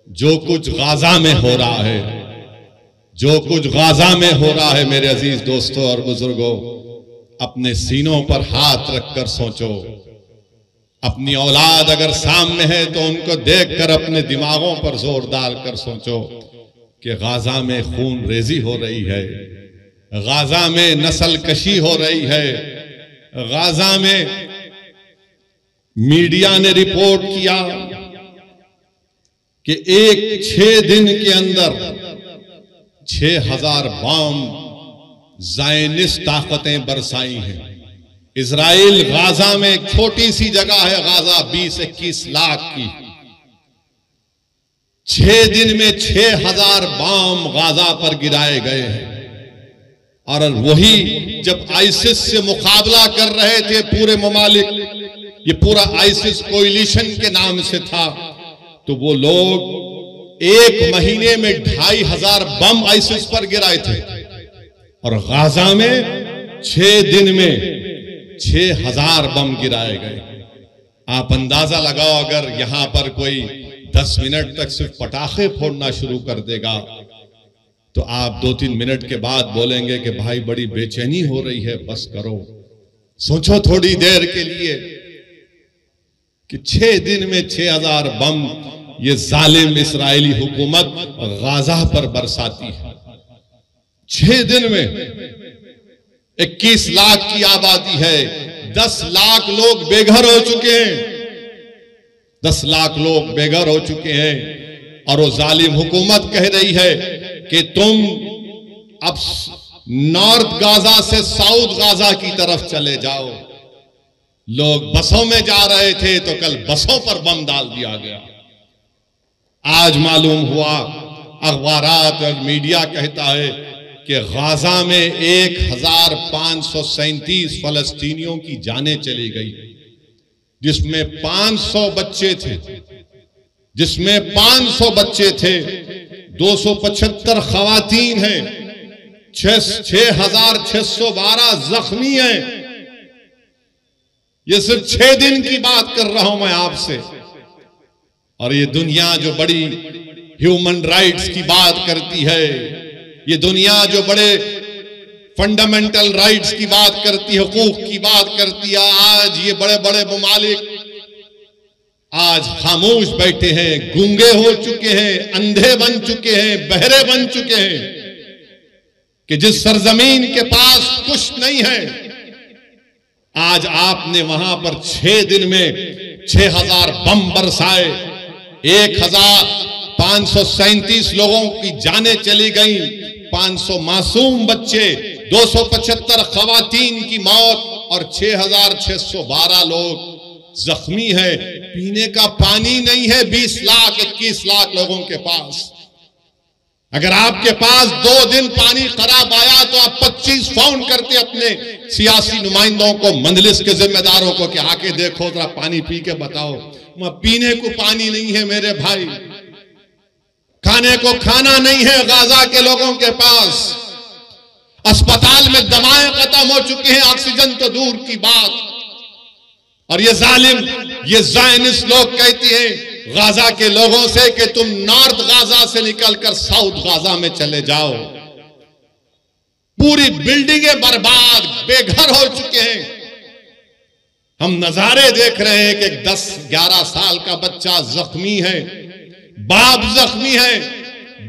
जो कुछ गाजा में हो रहा है, जो कुछ गाजा में हो रहा है, मेरे अजीज दोस्तों और बुजुर्गों, अपने सीनों पर हाथ रखकर सोचो। अपनी औलाद अगर सामने है तो उनको देखकर अपने दिमागों पर जोर डालकर सोचो कि गाजा में खून रेजी हो रही है, गाजा में नस्ल कशी हो रही है, गाजा में मीडिया ने रिपोर्ट किया कि 6 दिन के अंदर 6000 बम ज़ायनिस्ट ताकतें बरसाई हैं। इजराइल गाजा में एक छोटी सी जगह है, गाजा 20-21 लाख की, 6 दिन में 6000 बम गाजा पर गिराए गए हैं। और वही जब आईसिस से मुकाबला कर रहे थे पूरे ममालिक, ये पूरा आईसिस कोलिशन के नाम से था, तो वो लोग 1 महीने में 2500 बम आईसिस पर गिराए थे और गाजा में 6 दिन में 6000 बम गिराए गए। आप अंदाजा लगाओ, अगर यहां पर कोई 10 मिनट तक सिर्फ पटाखे फोड़ना शुरू कर देगा तो आप 2-3 मिनट के बाद बोलेंगे कि भाई बड़ी बेचैनी हो रही है, बस करो। सोचो थोड़ी देर के लिए कि 6 दिन में 6000 बम ये जालिम इस्राएली हुकूमत गाजा पर बरसाती है। 6 दिन में 21 लाख की आबादी है, 10 लाख लोग बेघर हो चुके हैं, 10 लाख लोग बेघर हो चुके हैं। और वो जालिम हुकूमत कह रही है कि तुम अब नॉर्थ गाजा से साउथ गाजा की तरफ चले जाओ। लोग बसों में जा रहे थे तो कल बसों पर बम डाल दिया गया। आज मालूम हुआ, अखबारात और मीडिया कहता है कि गाजा में 1537 फलस्तीनियों की जानें चली गई, जिसमें 500 बच्चे थे, 275 खवातीन हैं, 6612 जख्मी हैं। ये सिर्फ 6 दिन की बात कर रहा हूं मैं आपसे। और ये दुनिया जो बड़ी ह्यूमन राइट्स की बात करती है, ये दुनिया जो बड़े फंडामेंटल राइट्स की बात करती है, हुकूक की बात करती है, आज ये बड़े बड़े ममालिक आज खामोश बैठे हैं, गूंगे हो चुके हैं, अंधे बन चुके हैं, बहरे बन चुके हैं कि जिस सरजमीन के पास कुछ नहीं है, आज आपने वहां पर 6 दिन में 6000 बम बरसाए, 1537 लोगों की जानें चली गई, 500 मासूम बच्चे, 275 खवातीन की मौत और 6612 लोग जख्मी है। पीने का पानी नहीं है 20 लाख 21 लाख लोगों के पास। अगर आपके पास 2 दिन पानी खराब आया तो आप 25 फोन करते अपने सियासी नुमाइंदों को, मंजलिस के जिम्मेदारों को कि आके देखो जरा पानी पी के बताओ। वहां पीने को पानी नहीं है मेरे भाई, खाने को खाना नहीं है गाजा के लोगों के पास। अस्पताल में दवाएं खत्म हो चुकी हैं, ऑक्सीजन तो दूर की बात। और ये जालिम, ये ज़ायनिस्ट लोग कहती हैं गाजा के लोगों से कि तुम नॉर्थ गाजा से निकलकर साउथ गाजा में चले जाओ। पूरी बिल्डिंगें बर्बाद, बेघर हो चुके हैं। हम नजारे देख रहे हैं कि 10-11 साल का बच्चा जख्मी है, बाप जख्मी है।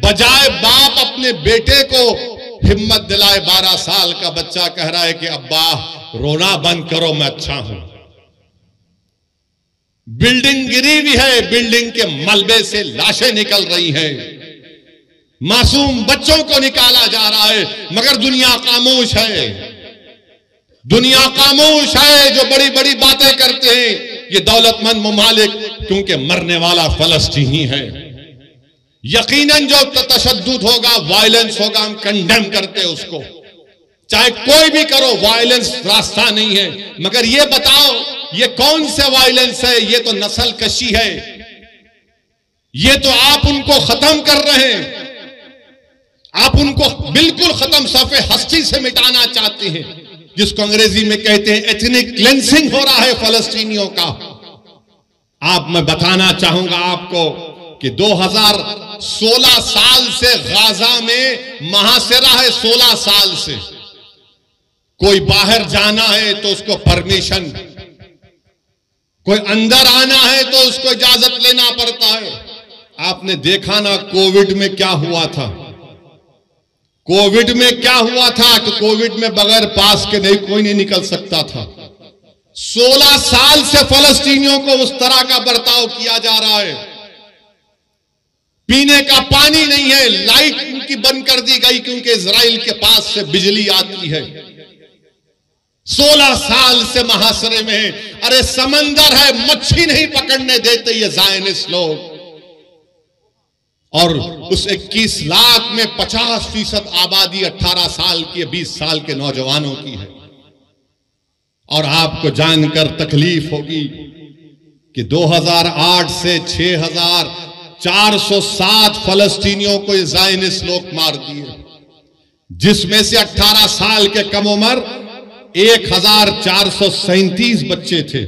बजाय बाप अपने बेटे को हिम्मत दिलाए, 12 साल का बच्चा कह रहा है कि अब्बा रोना बंद करो, मैं अच्छा हूं। बिल्डिंग गिरी हुई है, बिल्डिंग के मलबे से लाशें निकल रही हैं, मासूम बच्चों को निकाला जा रहा है, मगर दुनिया खामोश है। दुनिया खामोश है। जो बड़ी बड़ी बातें करते हैं ये दौलतमंद ममालिक, क्योंकि मरने वाला फलस्तीनी है। यकीनन जो तशद्दुद होगा, वायलेंस होगा, हम कंडेम करते हैं उसको, चाहे कोई भी करो, वायलेंस रास्ता नहीं है। मगर ये बताओ ये कौन से वायलेंस है? ये तो नस्ल कशी है, ये तो आप उनको खत्म कर रहे हैं, आप उनको बिल्कुल खत्म, सफ़े हस्ती से मिटाना चाहते हैं, जिसको अंग्रेजी में कहते हैं एथनिक क्लेंसिंग हो रहा है फलस्तीनियों का। मैं बताना चाहूंगा आपको कि 2016 साल से गाजा में महासिरा है। 16 साल से कोई बाहर जाना है तो उसको परमिशन, कोई अंदर आना है तो उसको इजाजत लेना पड़ता है। आपने देखा ना कोविड में क्या हुआ था। कोविड में क्या हुआ था कि कोविड में बगैर पास के नहीं कोई नहीं निकल सकता था। 16 साल से फलस्तीनियों को उस तरह का बर्ताव किया जा रहा है। पीने का पानी नहीं है, लाइट उनकी बंद कर दी गई क्योंकि इजराइल के पास से बिजली आती है। 16 साल से महासरे में, अरे समंदर है, मच्छी नहीं पकड़ने देते ये ज़ायनिस्ट लोग। और उस 21 लाख में 50% आबादी 18 साल की, 20 साल के नौजवानों की है। और आपको जानकर तकलीफ होगी कि 2008 से 6407 फलस्तीनियों को ज़ायनिस्ट लोग मार दिए, जिसमें से 18 साल के कम उम्र 1437 बच्चे थे।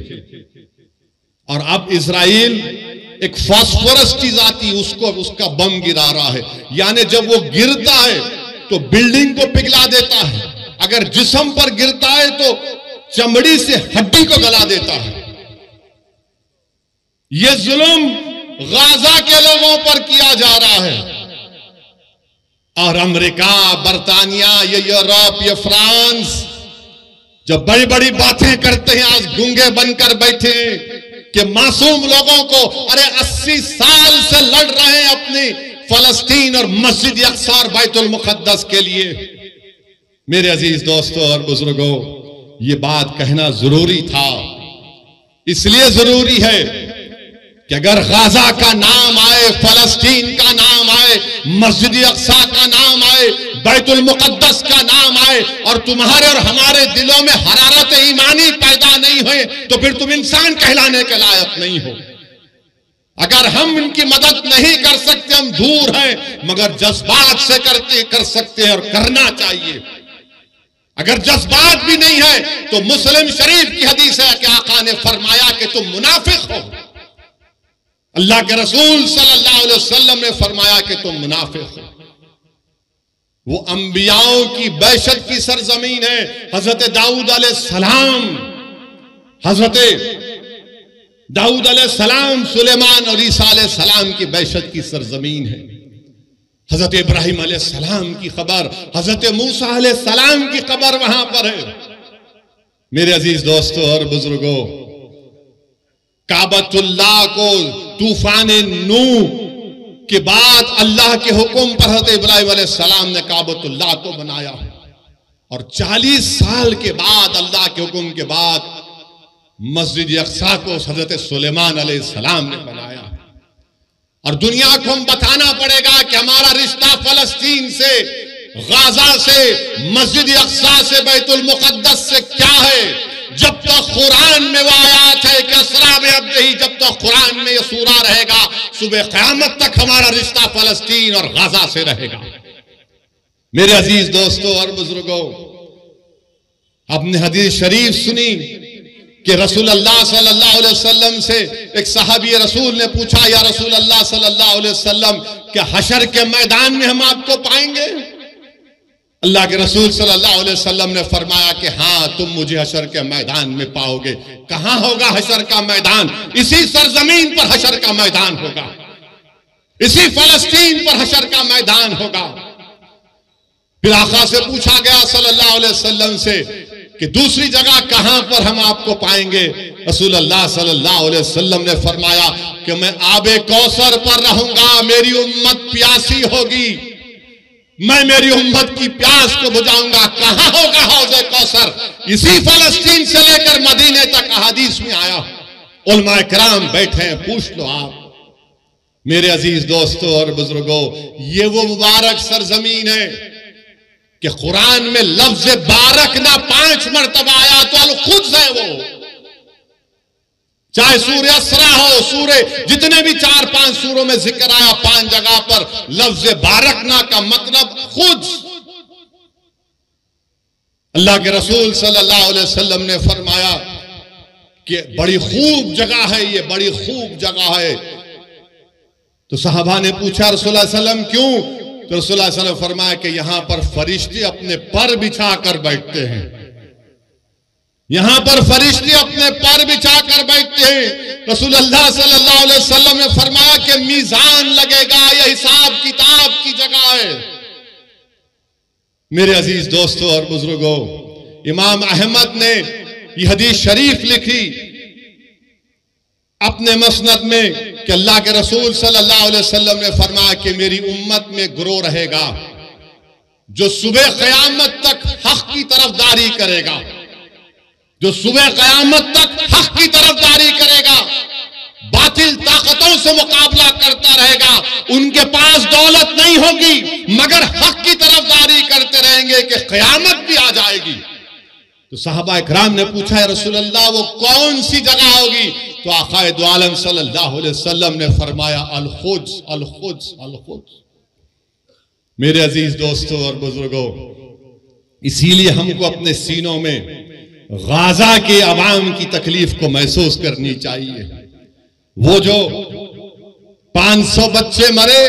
और अब इजराइल एक फास्फोरस चीज आती, उसका बम गिरा रहा है। यानी जब वो गिरता है तो बिल्डिंग को पिघला देता है, अगर जिस्म पर गिरता है तो चमड़ी से हड्डी को गला देता है। यह जुल्म गाजा के लोगों पर किया जा रहा है। और अमेरिका, बर्तानिया, ये यूरोप, ये फ्रांस जब बड़ी बड़ी बातें करते हैं, आज गूंगे बनकर बैठे कि मासूम लोगों को, अरे 80 साल से लड़ रहे हैं अपनी फलस्तीन और मस्जिद अक्सा और बैतुल मुक़द्दस के लिए। मेरे अजीज दोस्तों और बुजुर्गों, ये बात कहना जरूरी था। इसलिए जरूरी है कि अगर गाजा का नाम आए, फलस्तीन का नाम आए, मस्जिद अक्सा का नाम आए, बैतुल मुक़द्दस का नाम आए, और तुम्हारे और हमारे दिलों में हरारत ईमानी पैदा नहीं हुए, तो फिर तुम इंसान कहलाने के लायक नहीं हो। अगर हम इनकी मदद नहीं कर सकते, हम दूर हैं, मगर जज्बात से कर सकते हैं और करना चाहिए। अगर जज्बात भी नहीं है तो मुस्लिम शरीफ की हदीस है कि आका ने फरमाया कि तुम मुनाफिक हो। अल्लाह के रसूल सल्लल्लाहु अलैहि वसल्लम ने फरमाया कि तुम मुनाफिक हो। वो अंबियाओं की बैशत की सरजमीन है। हजरत दाऊद अलैहिस्सलाम, सुलेमान और ईसा अलैहिस्सलाम की बैशत की सरजमीन है। हजरत इब्राहिम अलैहिस्सलाम की खबर, हजरत मूसा अलैहिस्सलाम की खबर वहां पर है। मेरे अजीज दोस्तों और बुजुर्गों, काबतुल्लाह को तूफान नूह के बाद अल्लाह के हुक्म पर हजरत इब्राहिम अलैहिस्सलाम ने काबतुल्लाह को बनाया, और 40 साल के बाद अल्लाह के हुक्म के बाद मस्जिद अक्सा को हजरत सुलेमान अलैहिस्सलाम ने बनाया। और दुनिया को हम बताना पड़ेगा कि हमारा रिश्ता फलस्तीन से, गाजा से, मस्जिद अक्सा से, बैतुल मुक़द्दस से क्या है। जब तक कुरान में वो आयात है कि असरा में अब नहीं, जब तक कुरान में ये सूरा रहेगा, सुबह क़यामत तक हमारा रिश्ता फलस्तीन और गाजा से रहेगा। मेरे अजीज दोस्तों और बुजुर्गों, आपने हदीस शरीफ सुनी कि रसूल अल्लाह सल्लल्लाहु अलैहि वसल्लम से एक सहाबी रसूल ने पूछा, या रसूल अल्लाह सल्लल्लाहु अलैहि वसल्लम, क्या हशर के मैदान में हम आपको पाएंगे? अल्लाह के रसूल सल्लल्लाहु अलैहि वसल्लम ने फरमाया कि हाँ, तुम मुझे हशर के मैदान में पाओगे। कहां होगा हशर का मैदान? इसी सरजमीन पर हशर का मैदान होगा, इसी फलस्तीन पर हशर का मैदान होगा। फिर आका से पूछा गया सल्लल्लाहु अलैहि वसल्लम से कि दूसरी जगह कहां पर हम आपको पाएंगे? रसूल अल्लाह सल्लल्लाहु अलैहि वसल्लम ने फरमाया कि मैं आबे कौसर पर रहूंगा, मेरी उम्मत प्यासी होगी, मैं मेरी उम्मत की प्यास को बुझाऊंगा। कहां होगा हौज़े कौसर? इसी फलस्तीन से लेकर मदीने तक अहादीस में आया। उलमा किराम बैठे हैं, पूछ लो आप। मेरे अजीज दोस्तों और बुजुर्गों, ये वो मुबारक सरजमीन है कि कुरान में लफ्ज बारक ना 5 मरतबा आया तो अल खुद है वो। चाहे सूर्य असरा हो, सूर्य जितने भी 4-5 सूरों में जिक्र आया, 5 जगह पर लफ्ज बारकना का मतलब खुद। अल्लाह के रसूल सल्लल्लाहु अलैहि वसल्लम ने फरमाया कि बड़ी खूब जगह है ये, बड़ी खूब जगह है। तो सहाबा ने पूछा रसूलुल्लाह सल्लल्लाहु अलैहि वसल्लम क्यों? तो रसूलुल्लाह सल्लल्लाहु अलैहि वसल्लम फरमाया कि यहां पर फरिश्ते अपने पर बिछा कर बैठते हैं, यहां पर फरिश्ते अपने पर बिछा कर बैठते हैं। रसूलुल्लाह सल्लल्लाहु अलैहि वसल्लम ने फरमाया कि मीजान लगेगा, यह हिसाब किताब की जगह है। मेरे अजीज दोस्तों और बुजुर्गों, इमाम अहमद ने यह हदीस शरीफ लिखी अपने मसनद में कि अल्लाह के रसूल सल्लल्लाहु अलैहि वसल्लम ने फरमाया कि मेरी उम्मत में गिरोह रहेगा जो सुबह क़यामत तक हक की तरफदारी करेगा, जो सुबह क़यामत तक हक की तरफदारी करेगा, बातिल ताकतों से मुकाबला करता रहेगा। उनके पास दौलत नहीं होगी मगर हक की तरफदारी करते रहेंगे कि क़यामत भी आ जाएगी। तो सहाबा इकराम ने पूछा है रसूलल्लाह वो कौन सी जगह होगी? तो आक़ाए दो आलम सल्लल्लाहु अलैहि वसल्लम ने फरमाया अल खुद्स, अल खुद्स, अल खुद्स। मेरे अजीज दोस्तों और बुजुर्गों, इसीलिए हमको अपने सीनों में गाजा के अवाम की तकलीफ को महसूस करनी चाहिए। वो जो 500 बच्चे मरे,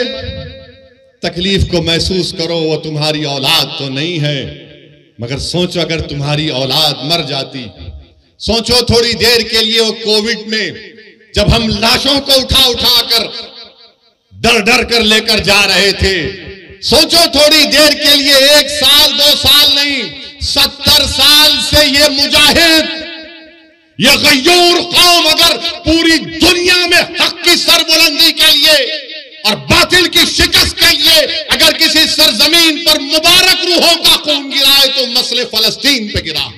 तकलीफ को महसूस करो, वो तुम्हारी औलाद तो नहीं है, मगर सोचो अगर तुम्हारी औलाद मर जाती। सोचो थोड़ी देर के लिए वो कोविड में जब हम लाशों को उठा उठा कर डर डर कर लेकर जा रहे थे, सोचो थोड़ी देर के लिए 1 साल 2 साल नहीं 70 साल से ये मुजाहिद, ये गय्यूर कौम अगर पूरी दुनिया में हक की सरबुलंदी के लिए और बातिल की शिकस्त के लिए अगर किसी सरजमीन पर मुबारक रूहों का खून गिरा है तो मसले फलस्तीन पे गिरा।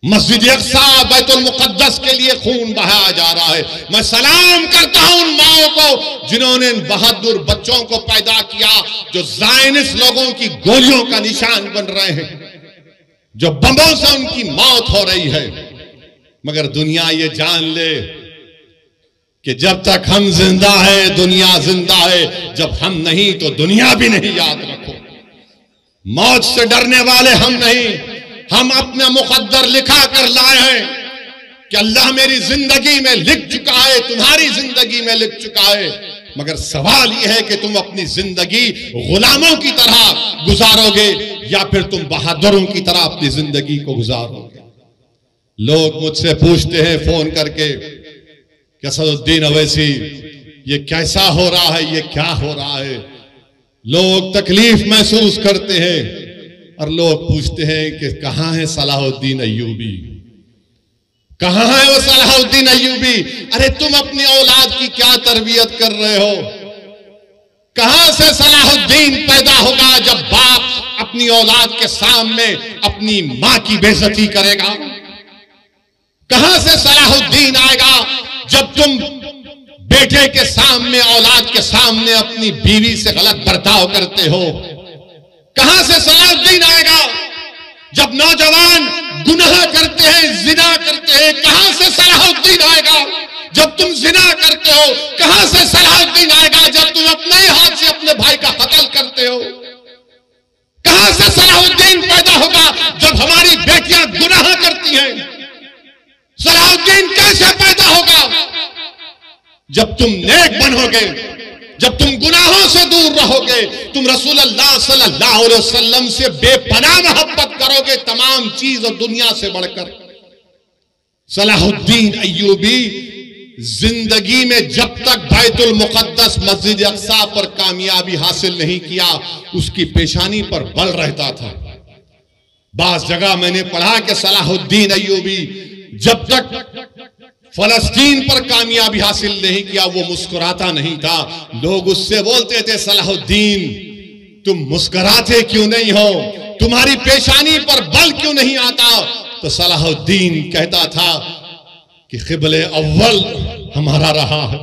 मस्जिद अक्सा बैतुल मुक़द्दस के लिए खून बहाया जा रहा है। मैं सलाम करता हूं उन माओं को जिन्होंने इन बहादुर बच्चों को पैदा किया जो ज़ायनिस्ट लोगों की गोलियों का निशान बन रहे हैं, जो बमों से उनकी मौत हो रही है। मगर दुनिया ये जान ले कि जब तक हम जिंदा है दुनिया जिंदा है, जब हम नहीं तो दुनिया भी नहीं। याद रखो, मौत से डरने वाले हम नहीं, हम अपना मुकद्दर लिखा कर लाए हैं कि अल्लाह मेरी जिंदगी में लिख चुका है, तुम्हारी जिंदगी में लिख चुका है। मगर सवाल यह है कि तुम अपनी जिंदगी गुलामों की तरह गुजारोगे या फिर तुम बहादुरों की तरह अपनी जिंदगी को गुजारोगे। लोग मुझसे पूछते हैं फोन करके कि असदुद्दीन अवैसी ये कैसा हो रहा है, ये क्या हो रहा है। लोग तकलीफ महसूस करते हैं और लोग पूछते हैं कि कहां है सलाहुद्दीन अय्यूबी, कहां है वो सलाहुद्दीन अय्यूबी। अरे तुम अपनी औलाद की क्या तरबियत कर रहे हो? कहां से सलाहुद्दीन पैदा होगा जब बाप अपनी औलाद के सामने अपनी मां की बेइज्जती करेगा? कहां से सलाहुद्दीन आएगा जब तुम बेटे के सामने औलाद के सामने अपनी बीवी से गलत बर्ताव करते हो? कहां से सलाहुद्दीन आएगा जब नौजवान गुनाह करते हैं, जिना करते हैं? कहां से सलाहुद्दीन आएगा जब तुम जिना करते हो? कहां से सलाहुद्दीन आएगा जब तुम अपने हाथ से अपने भाई का कत्ल करते हो? कहां से सलाहुद्दीन पैदा होगा जब हमारी बेटियां गुनाह करती हैं? सलाहुद्दीन कैसे पैदा होगा? जब तुम नेक बनोगे, जब तुम गुनाहों से दूर रहोगे, तुम रसूलुल्लाह सल्लल्लाहु अलैहि वसल्लम से बेपनाह मोहब्बत करोगे तमाम चीज और दुनिया से बढ़कर। सलाहुद्दीन अय्यूबी जिंदगी में जब तक बैतुल मुक़द्दस मस्जिद अक्सा पर कामयाबी हासिल नहीं किया, उसकी पेशानी पर बल रहता था। बास जगह मैंने पढ़ा कि सलाहुद्दीन अय्यूबी जब तक फलस्तीन पर कामयाबी हासिल नहीं किया वो मुस्कुराता नहीं था। लोग उससे बोलते थे सलाहुद्दीन तुम मुस्कुराते क्यों नहीं हो, तुम्हारी पेशानी पर बल क्यों नहीं आता? तो सलाहुद्दीन कहता था कि क़िबले अव्वल हमारा रहा है।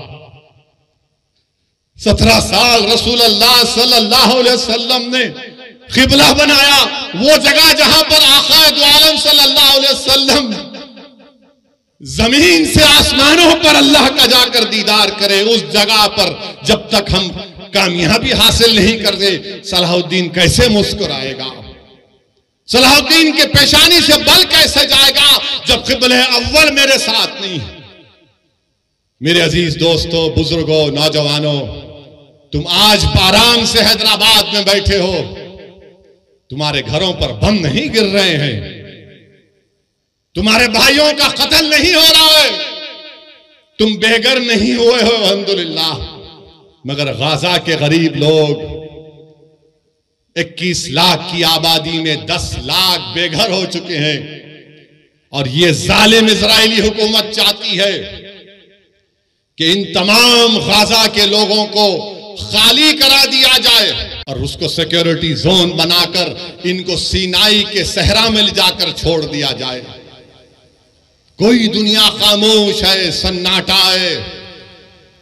17 साल रसूलुल्लाह सल्लल्लाहु अलैहि वसल्लम ने क़िबला बनाया, वो जगह जहां पर आक़ाए दो आलम सल्लल्लाहु अलैहि वसल्लम जमीन से आसमानों पर अल्लाह का जाकर दीदार करे, उस जगह पर जब तक हम कामयाबी हासिल नहीं करते सलाहुद्दीन कैसे मुस्कुराएगा? सलाहुद्दीन के पेशानी से बल कैसे जाएगा जब क़िबले अव्वल मेरे साथ नहीं है? मेरे अजीज दोस्तों, बुजुर्गों, नौजवानों, तुम आज आराम से हैदराबाद में बैठे हो, तुम्हारे घरों पर बम नहीं गिर रहे हैं, तुम्हारे भाइयों का कत्ल नहीं हो रहा है, तुम बेघर नहीं हुए हो अल्हम्दुलिल्लाह। मगर गाजा के गरीब लोग 21 लाख की आबादी में 10 लाख बेघर हो चुके हैं। और ये जालिम इजरायली हुकूमत चाहती है कि इन तमाम गाजा के लोगों को खाली करा दिया जाए और उसको सिक्योरिटी जोन बनाकर इनको सीनाई के सहरा में ले जाकर छोड़ दिया जाए। कोई दुनिया खामोश है, सन्नाटा है।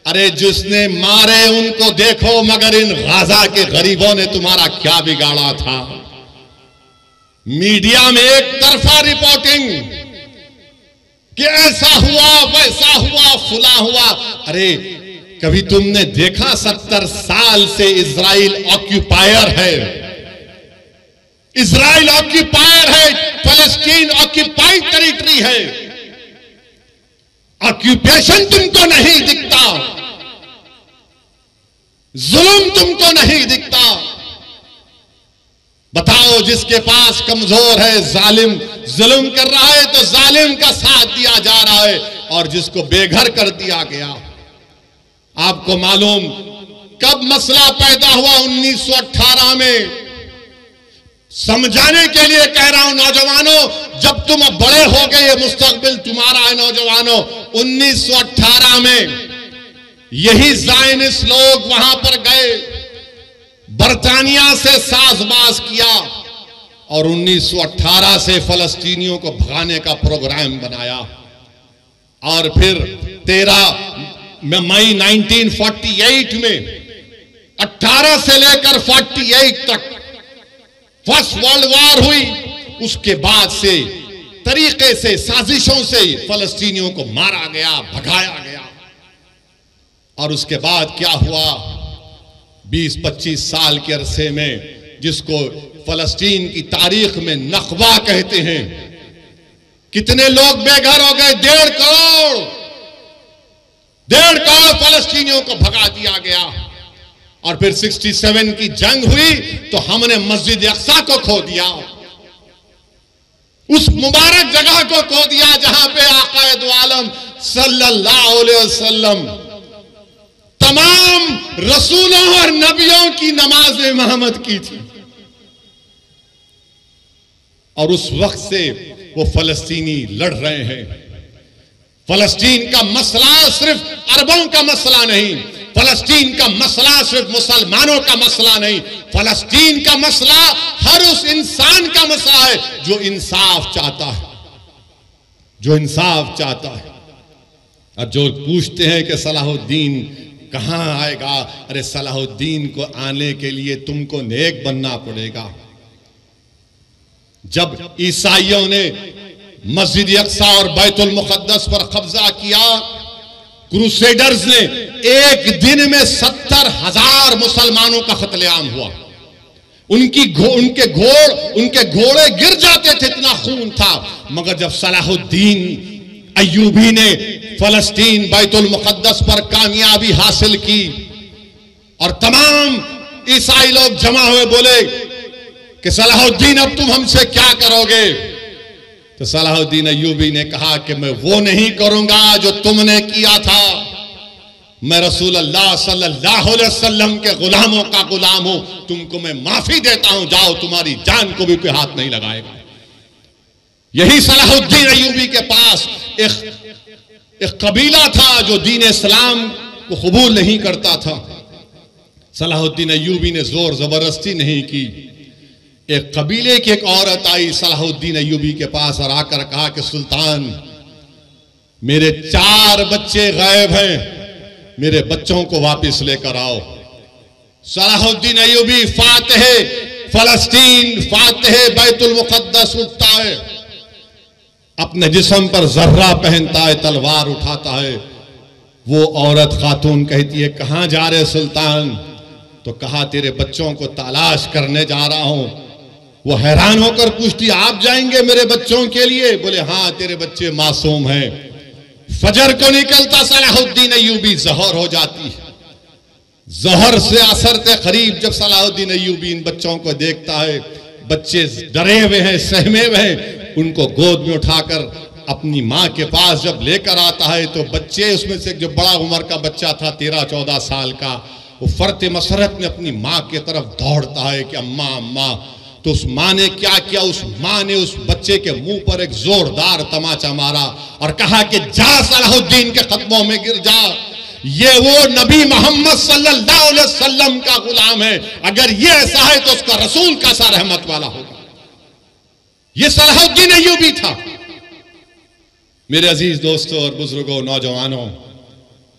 अरे जिसने मारे उनको देखो, मगर इन गाजा के गरीबों ने तुम्हारा क्या बिगाड़ा था? मीडिया में एक तरफा रिपोर्टिंग कि ऐसा हुआ, वैसा हुआ, फुला हुआ। अरे कभी तुमने देखा 70 साल से इजराइल ऑक्यूपायर है, इजराइल ऑक्यूपायर है, फलस्तीन ऑक्यूपाइड टेरिटरी है। ऑक्यूपेशन तुमको नहीं दिखता, जुल्म तुमको नहीं दिखता। बताओ, जिसके पास कमजोर है, जालिम जुल्म कर रहा है तो जालिम का साथ दिया जा रहा है, और जिसको बेघर कर दिया गया। आपको मालूम कब मसला पैदा हुआ? 1918 में। समझाने के लिए कह रहा हूं नौजवानों, जब तुम अब बड़े हो गए, ये मुस्तकबिल तुम्हारा है नौजवानों। 1918 में यही ज़ायनिस्ट लोग वहां पर गए, बरतानिया से साजबाज किया और 1918 से फलस्तीनियों को भगाने का प्रोग्राम बनाया। और फिर 13 मई 1948 में 18 से लेकर 48 तक फर्स्ट वर्ल्ड वॉर हुई। उसके बाद से तरीके से, साजिशों से फलस्तीनियों को मारा गया, भगाया गया। और उसके बाद क्या हुआ? 20-25 साल के अरसे में, जिसको फलस्तीन की तारीख में नकबा कहते हैं, कितने लोग बेघर हो गए? 1.5 करोड़ फलस्तीनियों को भगा दिया गया। और फिर 67 की जंग हुई तो हमने मस्जिद अक्सा को खो दिया, उस मुबारक जगह को खो दिया जहां पे आक़ाए दो आलम सल्लल्लाहु अलैहि वसल्लम तमाम रसूलों और नबियों की नमाज इमामत की थी। और उस वक्त से वो फलस्तीनी लड़ रहे हैं। फलस्तीन का मसला सिर्फ अरबों का मसला नहीं, फलस्तीन का मसला सिर्फ मुसलमानों का मसला नहीं, फलस्तीन का मसला हर उस इंसान का मसला है जो इंसाफ चाहता है, जो इंसाफ चाहता है। और जो पूछते हैं कि सलाहुद्दीन कहां आएगा? अरे सलाहुद्दीन को आने के लिए तुमको नेक बनना पड़ेगा। जब ईसाइयों ने मस्जिद अक्सा और बैतुल मुक़द्दस पर कब्जा किया, क्रूसेडर्स ने एक दिन में 70,000 मुसलमानों का कत्लेआम हुआ। उनके घोड़े गिर जाते थे, इतना खून था। मगर जब सलाहुद्दीन अय्यूबी ने फलस्तीन बैतुल मुक़द्दस पर कामयाबी हासिल की और तमाम ईसाई लोग जमा हुए, बोले कि सलाहुद्दीन अब तुम हमसे क्या करोगे? तो सलाहुद्दीन अय्यूबी ने कहा कि मैं वो नहीं करूंगा जो तुमने किया था। मैं रसूल अल्लाह सल्लल्लाहु अलैहि वसल्लम के गुलामों का गुलाम हूं, तुमको मैं माफी देता हूं, जाओ, तुम्हारी जान को भी कोई हाथ नहीं लगाएगा। यही सलाहुद्दीन अय्यूबी के पास एक कबीला था जो दीन इस्लाम को कबूल नहीं करता था। सलाहुद्दीन अय्यूबी ने जोर जबरदस्ती नहीं की। एक कबीले की एक औरत आई सलाहुद्दीन अय्यूबी के पास और आकर कहा कि सुल्तान, मेरे 4 बच्चे गायब हैं, मेरे बच्चों को वापस लेकर आओ। Salahuddin Ayyubi Fatih फलस्तीन, Fatih Betul मुक़द्दस उठता है, अपने जिस्म पर जर्रा पहनता है, तलवार उठाता है। वो औरत खातून कहती है, कहां जा रहे सुल्तान? तो कहा, तेरे बच्चों को तलाश करने जा रहा हूं। वो हैरान होकर पूछती, आप जाएंगे मेरे बच्चों के लिए? बोले हाँ, तेरे बच्चे मासूम हैं, फजर को निकलता सलाहुद्दीन अय्यूबी ज़हर हो जाती है। ज़हर से असरते करीब जब सलाहुद्दीन अय्यूबी इन बच्चों को देखता है, बच्चे डरे हुए हैं, सहमे हुए हैं, उनको गोद में उठाकर अपनी माँ के पास जब लेकर आता है तो बच्चे उसमें से जो बड़ा उम्र का बच्चा था 13-14 साल का, वो फर्त मसरत में अपनी माँ की तरफ दौड़ता है कि अम्मा अम्मा। तो उस माँ ने क्या किया, उस माँ ने उस बच्चे के मुंह पर एक जोरदार तमाचा मारा और कहा कि जा सलाहुद्दीन के कदमों में गिर जा, ये वो नबी मोहम्मद सल्लल्लाहु अलैहि वसल्लम का गुलाम है, अगर ये ऐसा है तो उसका रसूल कैसा रहमत वाला होगा। ये सलाहुद्दीन अय्यूबी था। मेरे अजीज दोस्तों और बुजुर्गों, नौजवानों,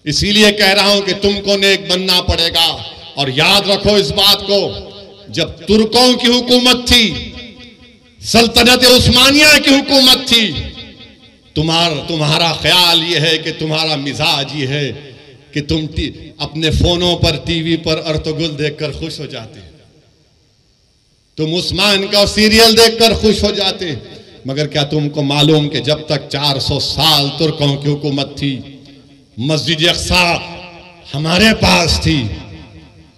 इसीलिए कह रहा हूं कि तुमको नेक बनना पड़ेगा। और याद रखो इस बात को, जब तुर्कों की हुकूमत थी, सल्तनत उस्मानिया की हुकूमत थी, तुम्हारा ख्याल यह है कि तुम्हारा मिजाज ये है कि तुम अपने फोनों पर, टीवी पर अर्तुगुल देखकर खुश हो जाते, तुम उस्मान का सीरियल देखकर खुश हो जाते। मगर क्या तुमको मालूम कि जब तक 400 साल तुर्कों की हुकूमत थी, मस्जिद अक्सा हमारे पास थी,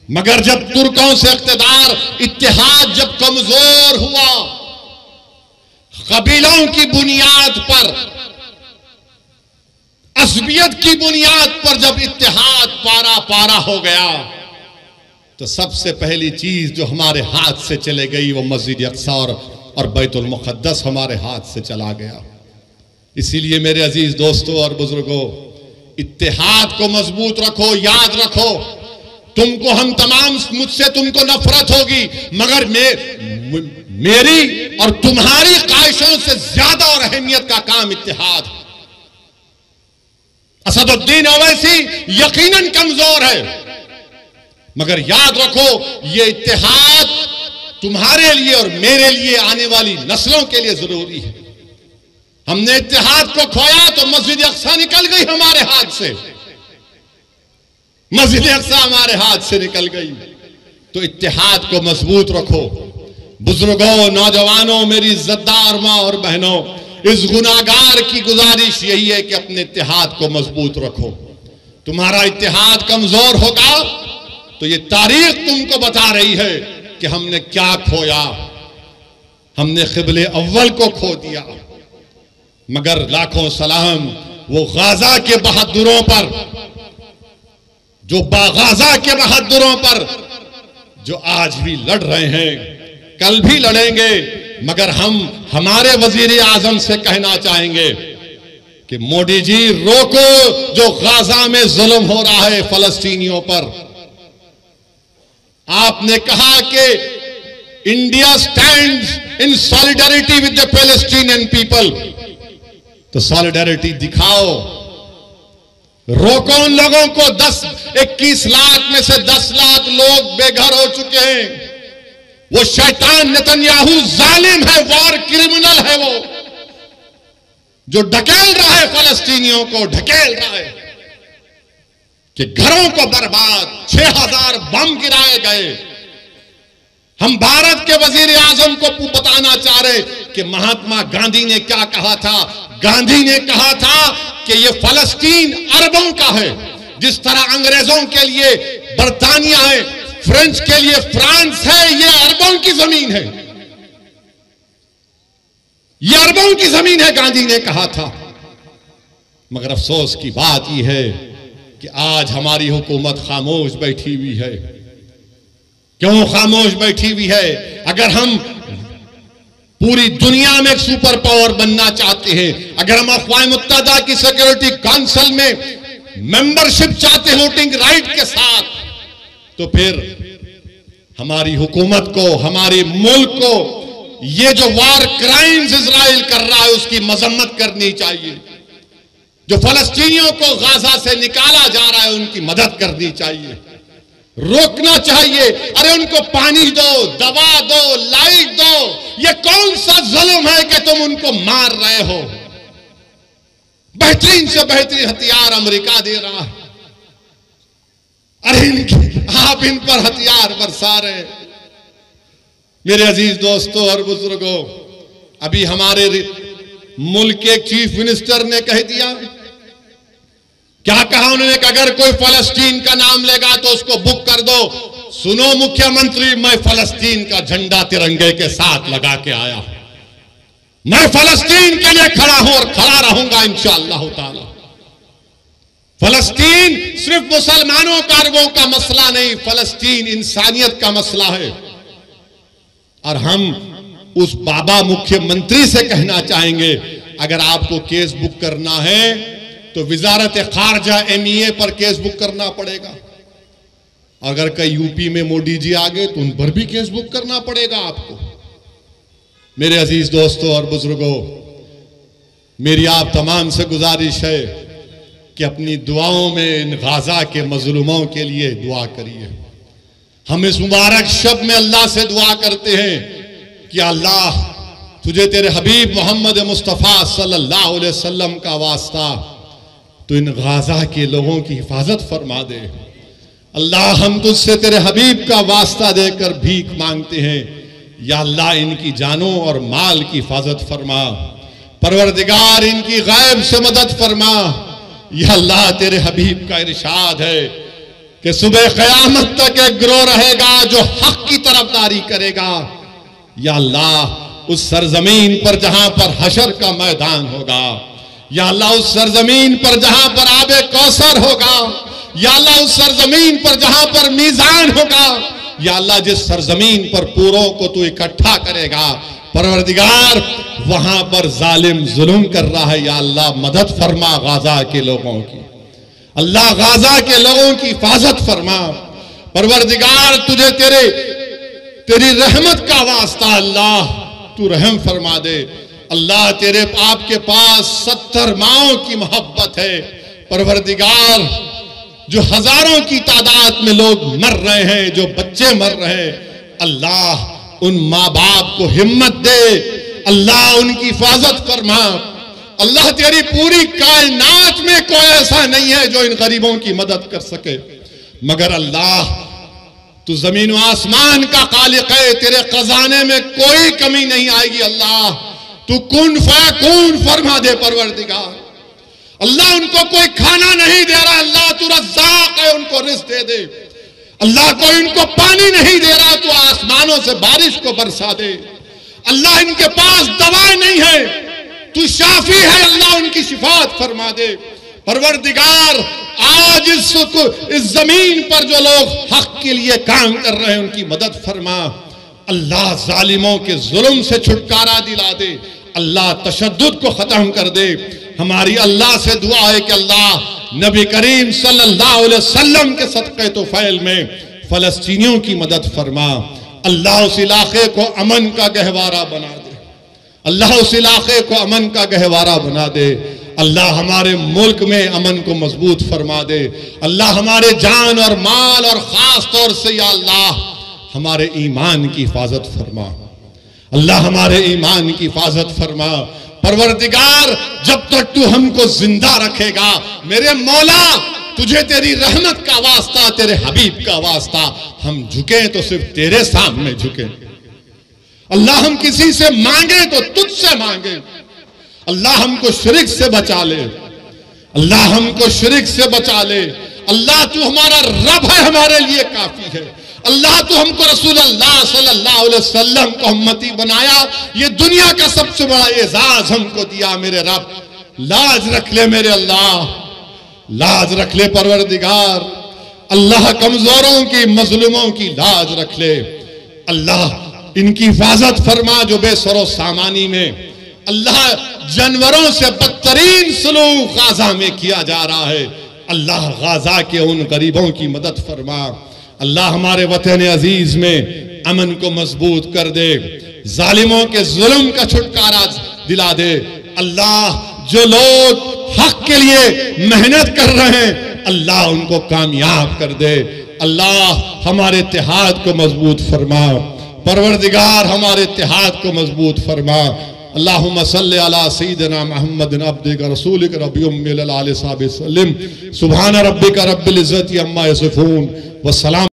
मगर जब तुर्कों से इख्तिदार, इत्तेहाद जब कमजोर हुआ, कबीलों की बुनियाद पर, असबियत की बुनियाद पर जब इत्तेहाद पारा पारा हो गया, तो सबसे पहली चीज जो हमारे हाथ से चले गई वो मस्जिद अक्सा और बैतुल मुक़द्दस हमारे हाथ से चला गया। इसीलिए मेरे अजीज दोस्तों और बुजुर्गों, इत्तेहाद को मजबूत रखो। याद रखो, तुमको हम तमाम, मुझसे तुमको नफरत होगी, मगर मेरी और तुम्हारी ख्वाहिशों से ज्यादा और अहमियत का काम इत्तेहाद है। असदुद्दीन ओवैसी यकीनन कमजोर है, मगर याद रखो ये इत्तेहाद तुम्हारे लिए और मेरे लिए, आने वाली नस्लों के लिए जरूरी है। हमने इत्तेहाद को खोया तो मस्जिद अक्सा निकल गई हमारे हाथ से, मस्जिद अक्सा हमारे हाथ से निकल गई। तो इत्तेहाद को मजबूत रखो। बुजुर्गों, नौजवानों, मेरी इज्जतदार मां और बहनों, इस गुनाहगार की गुजारिश यही है कि अपने इत्तेहाद को मजबूत रखो। तुम्हारा इत्तेहाद कमजोर होगा तो ये तारीख तुमको बता रही है कि हमने क्या खोया। हमने क़िबले अव्वल को खो दिया। मगर लाखों सलाम वो गाजा के बहादुरों पर, जो गाजा के बहादुरों पर जो आज भी लड़ रहे हैं, कल भी लड़ेंगे। मगर हम हमारे वजीर आजम से कहना चाहेंगे कि मोदी जी रोको जो गाजा में जुल्म हो रहा है फलस्तीनियों पर। आपने कहा कि India stands in solidarity with the Palestinian people, तो सॉलिडारिटी दिखाओ। रोको उन लोगों को। 21 लाख में से 10 लाख लोग बेघर हो चुके हैं। वो शैतान नेतन्याहू जालिम है, वॉर क्रिमिनल है, वो जो ढकेल रहा है फलस्तीनियों को, ढकेल रहा है कि घरों को बर्बाद, 6000 बम गिराए गए। हम भारत के वजीर आजम को बताना चाह रहे कि महात्मा गांधी ने क्या कहा था। गांधी ने कहा था कि ये फलस्तीन अरबों का है, जिस तरह अंग्रेजों के लिए बर्तानिया है, फ्रेंच के लिए फ्रांस है, ये अरबों की जमीन है, ये अरबों की जमीन है, गांधी ने कहा था। मगर अफसोस की बात यह है कि आज हमारी हुकूमत खामोश बैठी हुई है। क्यों खामोश बैठी हुई है? अगर हम पूरी दुनिया में एक सुपर पावर बनना चाहते हैं, अगर हम अक़वाम मुत्तहिदा की सिक्योरिटी काउंसिल में मेंबरशिप चाहते हैं वोटिंग राइट के साथ, तो फिर हमारी हुकूमत को, हमारे मुल्क को ये जो वार क्राइम्स इजराइल कर रहा है उसकी मजम्मत करनी चाहिए। जो फलस्तीनियों को गाजा से निकाला जा रहा है उनकी मदद करनी चाहिए, रोकना चाहिए। अरे उनको पानी दो, दवा दो, लाइट दो। ये कौन सा जुल्म है कि तुम उनको मार रहे हो? बेहतरीन से बेहतरीन हथियार अमेरिका दे रहा है, अरे आप इन पर हथियार बरसा रहे। मेरे अजीज दोस्तों और बुजुर्गों, अभी हमारे मुल्क के चीफ मिनिस्टर ने कह दिया क्या कहा उन्होंने कि अगर कोई फलस्तीन का नाम लेगा तो उसको बुक कर दो। सुनो मुख्यमंत्री, मैं फलस्तीन का झंडा तिरंगे के साथ लगा के आया, मैं फलस्तीन के लिए खड़ा हूं और खड़ा रहूंगा इंशाअल्लाह ताला। फलस्तीन सिर्फ मुसलमानों का अरबों का मसला नहीं, फलस्तीन इंसानियत का मसला है। और हम उस बाबा मुख्यमंत्री से कहना चाहेंगे, अगर आपको केस बुक करना है तो विजारत खारजा MEA पर केस बुक करना पड़ेगा। अगर कई यूपी में मोदी जी आ गए तो उन पर भी केस बुक करना पड़ेगा आपको। मेरे अजीज दोस्तों और बुजुर्गों, मेरी आप तमाम से गुजारिश है कि अपनी दुआओं में इन गाजा के मजलूमों के लिए दुआ करिए। हम इस मुबारक शब में अल्लाह से दुआ करते हैं कि अल्लाह तुझे तेरे हबीब मोहम्मद मुस्तफ़ा सल्लल्लाहु अलैहि वसल्लम का वास्ता तो इन गाजा के लोगों की हिफाजत फरमा दे। अल्लाह हम तुझसे तेरे हबीब का वास्ता देकर भीख मांगते हैं, या अल्लाह इनकी जानों और माल की हिफाजत फरमा। परवरदिगार इनकी गैब से मदद फरमा। या अल्लाह तेरे हबीब का इरशाद है कि सुबह क़यामत तक एक गिरोह रहेगा जो हक की तरफदारी करेगा। या अल्लाह उस सरजमीन पर जहां पर हशर का मैदान होगा, या अल्लाह उस सरजमीन पर जहां पर आबे कौसर होगा, या अल्लाह उस सरजमीन पर जहां पर मीजान होगा, या अल्लाह जिस सरजमीन पर पूरों को तू इकट्ठा करेगा, परवरदिगार वहां पर जालिम जुल्म कर रहा है। या अल्लाह मदद फरमा गाजा के लोगों की, अल्लाह गाजा के लोगों की हिफाजत फरमा। परवरदिगार तुझे तेरी रहमत का वास्ता अल्लाह तू रहम फरमा दे। अल्लाह तेरे आपके पास 70 माओं की मोहब्बत है। परवरदिगार जो हजारों की तादाद में लोग मर रहे हैं, जो बच्चे मर रहे हैं, अल्लाह उन माँ बाप को हिम्मत दे, अल्लाह उनकी हिफाजत फरमा। अल्लाह तेरी पूरी कायनात में कोई ऐसा नहीं है जो इन गरीबों की मदद कर सके, मगर अल्लाह तू जमीन व आसमान का खालिक है, तेरे खजाने में कोई कमी नहीं आएगी। अल्लाह तू कुन फयकून फरमा दे। परवरदिगार अल्लाह उनको कोई खाना नहीं दे रहा, अल्लाह तू रज़्ज़ाक़ है, उनको रिज़्क़ दे दे। अल्लाह कोई इनको पानी नहीं दे रहा, तू आसमानों से बारिश को बरसा दे। अल्लाह इनके पास दवा नहीं है, तू शाफी है, अल्लाह उनकी शिफात फरमा दे। परवरदिगार आज इस जमीन पर जो लोग हक के लिए काम कर रहे हैं उनकी मदद फरमा। अल्लाह जालिमों के जुल्म से छुटकारा दिला दे, अल्लाह तशद्दुद को खत्म कर दे। हमारी अल्लाह से दुआ है कि अल्लाह नबी करीम सल्लल्लाहु अलैहि वसल्लम के सदक़े तो फैल में फलस्तीनियों की मदद फरमा। अल्लाह उस इलाके को अमन का गहवारा बना दे, अल्लाह उस इलाके को अमन का गहवारा बना दे। अल्लाह हमारे मुल्क में अमन को मजबूत फरमा दे। अल्लाह हमारे जान और माल और खास तौर से या अल्लाह हमारे ईमान की हिफाजत फरमा। अल्लाह हमारे ईमान की हिफाजत फरमा। परवरदिगार जब तक तू हमको जिंदा रखेगा, मेरे मौला तुझे तेरी रहमत का वास्ता, तेरे हबीब का वास्ता, हम झुके तो सिर्फ तेरे सामने झुके। अल्लाह हम किसी से मांगे तो तुझसे मांगे। अल्लाह हमको शिरक से बचा ले, अल्लाह हमको शिरक से बचा ले। अल्लाह तू हमारा रब है, हमारे लिए काफी है। अल्लाह तू हमको रसूल अल्लाह सल्लल्लाहु अलैहि वसल्लम को उम्मती बनाया, ये दुनिया का सबसे बड़ा एजाज हमको दिया। मेरे रब लाज रख ले, मेरे अल्लाह लाज रख ले। परवरदिगार अल्लाह कमजोरों की मजलूमों की लाज रख ले। अल्लाह इनकी हिफाजत फरमा जो बेसरो सामानी में अल्लाह जानवरों से बदतरीन सलूक गाजा में किया जा रहा है। अल्लाह गाजा के उन गरीबों की मदद फरमा। अल्लाह हमारे वतन अजीज में अमन को मजबूत कर दे, जालिमों के जुल्म का छुटकारा दिला दे। अल्लाह जो लोग हक के लिए मेहनत कर रहे हैं, अल्लाह उनको कामयाब कर दे। अल्लाह हमारे इत्तेहाद को मजबूत फरमा। परवरदिगार हमारे इत्तेहाद को मजबूत फरमा। अल्लाहुम्मा सल्लि अला सय्यिदिना मुहम्मदिन अब्दिका रसूलिका रब्बि उम्मिल आलि सहाबि सल्लिम। सुब्हान रब्बिका रब्बिल इज्जति अम्मा यसिफून व सलाम।